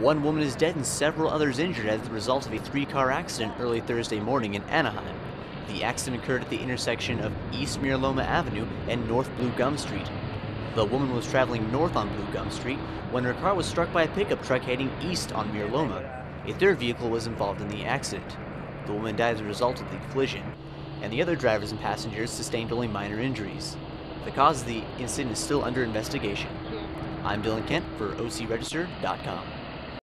One woman is dead and several others injured as the result of a three-car accident early Thursday morning in Anaheim. The accident occurred at the intersection of East Miraloma Avenue and North Blue Gum Street. The woman was traveling north on Blue Gum Street when her car was struck by a pickup truck heading east on Miraloma. A third vehicle was involved in the accident. The woman died as a result of the collision, and the other drivers and passengers sustained only minor injuries. The cause of the incident is still under investigation. I'm Dylan Kent for OCRegister.com.